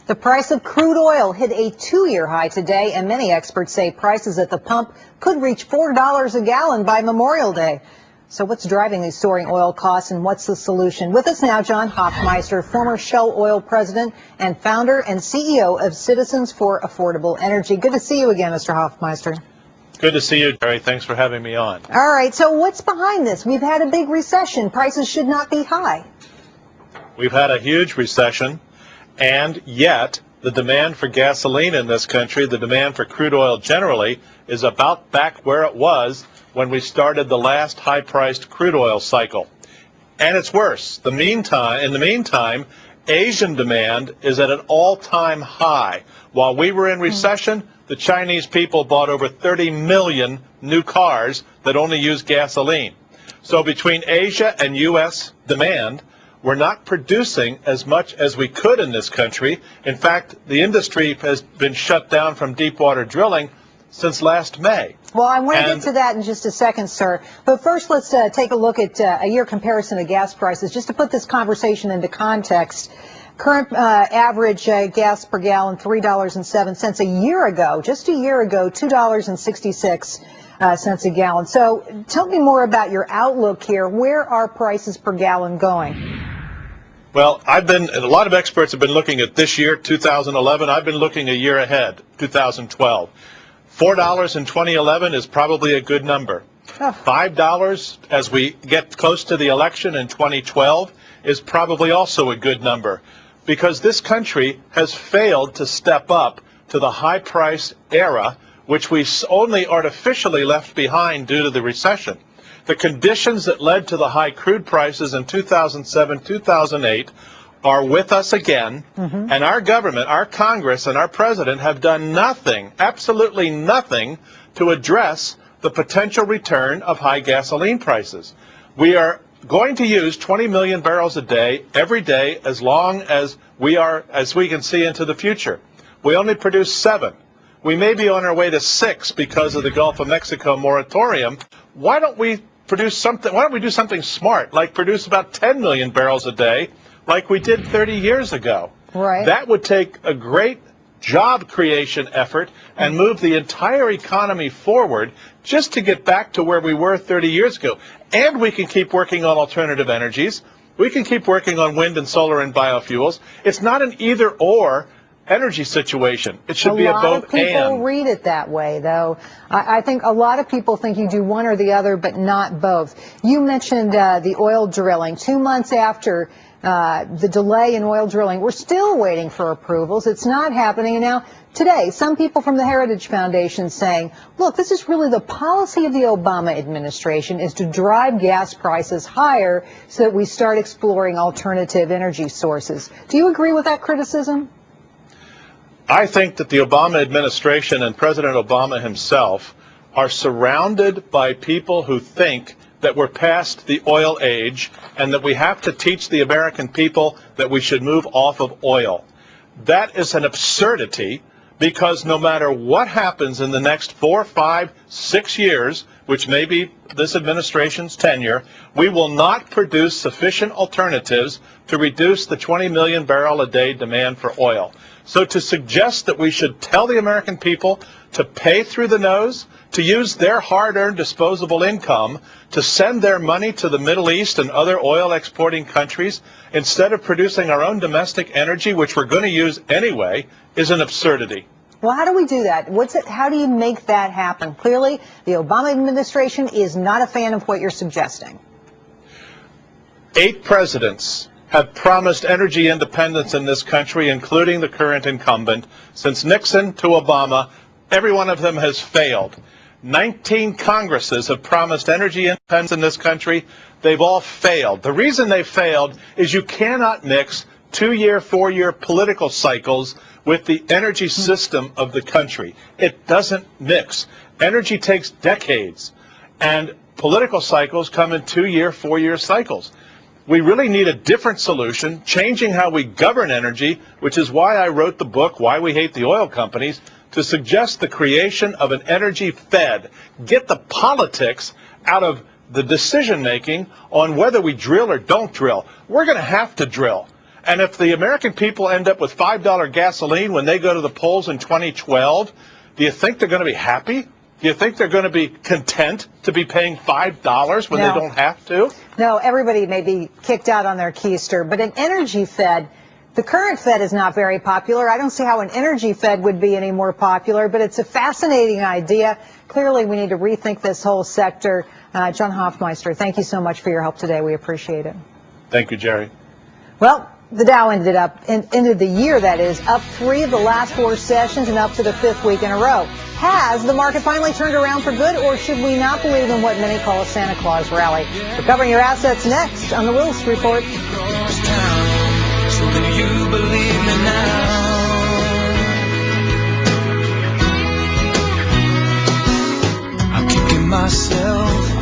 The price of crude oil hit a 2-year high today, and many experts say prices at the pump could reach $4 a gallon by Memorial Day. So what's driving these soaring oil costs, and what's the solution? With us now, John Hofmeister, former Shell Oil president and founder and CEO of Citizens for Affordable Energy. Good to see you again, Mr. Hofmeister. Good to see you, Gerri. Thanks for having me on. All right, so what's behind this? We've had a big recession. Prices should not be high. We've had a huge recession, and yet the demand for gasoline in this country, the demand for crude oil generally, is about back where it was when we started the last high-priced crude oil cycle. And it's worse. In the meantime, Asian demand is at an all-time high. While we were in recession, the Chinese people bought over 30 million new cars that only use gasoline. So between Asia and U.S. demand, we're not producing as much as we could in this country. In fact, the industry has been shut down from deep water drilling since last May. Well, I want to get to that in just a second, sir. But first, let's take a look at a year comparison of gas prices, just to put this conversation into context. Current average gas per gallon, $3.07 a year ago. Just a year ago, $2.66 a gallon. So tell me more about your outlook here. Where are prices per gallon going? Well, a lot of experts have been looking at this year, 2011. I've been looking a year ahead, 2012. $4 in 2011 is probably a good number. $5 as we get close to the election in 2012 is probably also a good number, because this country has failed to step up to the high price era, which we only artificially left behind due to the recession. The conditions that led to the high crude prices in 2007, 2008 are with us again, and our government, our Congress, and our president have done nothing, absolutely nothing, to address the potential return of high gasoline prices. We are going to use 20 million barrels a day every day as long as we can see into the future. We only produce 7. We may be on our way to 6 because of the Gulf of Mexico moratorium. Why don't we do something smart, like produce about 10 million barrels a day, like we did 30 years ago? Right. That would take a great job creation effort and move the entire economy forward just to get back to where we were 30 years ago. And we can keep working on alternative energies. We can keep working on wind and solar and biofuels. It's not an either-or energy situation. It should be a both and. A lot of people read it that way, though. I think a lot of people think you do one or the other, but not both. You mentioned the oil drilling. 2 months after the delay in oil drilling, we're still waiting for approvals. It's not happening. And now, today, some people from the Heritage Foundation saying, look, this is really the policy of the Obama administration, is to drive gas prices higher so that we start exploring alternative energy sources. Do you agree with that criticism? I think that the Obama administration and President Obama himself are surrounded by people who think that we're past the oil age and that we have to teach the American people that we should move off of oil. That is an absurdity, because no matter what happens in the next 4, 5, 6 years, which may be this administration's tenure, we will not produce sufficient alternatives to reduce the 20 million barrel a day demand for oil. So to suggest that we should tell the American people to pay through the nose, to use their hard-earned disposable income to send their money to the Middle East and other oil-exporting countries instead of producing our own domestic energy, which we're going to use anyway, is an absurdity. Well, how do we do that? How do you make that happen? Clearly, the Obama administration is not a fan of what you're suggesting. 8 presidents have promised energy independence in this country, including the current incumbent. Since Nixon to Obama, every one of them has failed. 19 Congresses have promised energy independence in this country. They've all failed. The reason they failed is you cannot mix 2-year, 4-year political cycles with the energy system of the country. It doesn't mix. Energy takes decades, and political cycles come in 2-year, 4-year cycles. We really need a different solution, changing how we govern energy, which is why I wrote the book, Why We Hate the Oil Companies, to suggest the creation of an energy Fed. Get the politics out of the decision-making on whether we drill or don't drill. We're going to have to drill. And if the American people end up with $5 gasoline when they go to the polls in 2012, do you think they're going to be happy? Do you think they're going to be content to be paying $5 when they don't have to? No, everybody may be kicked out on their keister, but an energy Fed, the current Fed is not very popular. I don't see how an energy Fed would be any more popular, but it's a fascinating idea. Clearly, we need to rethink this whole sector. John Hofmeister, thank you so much for your help today. We appreciate it. Thank you, Gerri. Well, the Dow ended the year, that is, up 3 of the last 4 sessions and up for the 5th week in a row. Has the market finally turned around for good, or should we not believe in what many call a Santa Claus rally? We're covering your assets next on the Willis Report. So can you believe me now? I'm kicking myself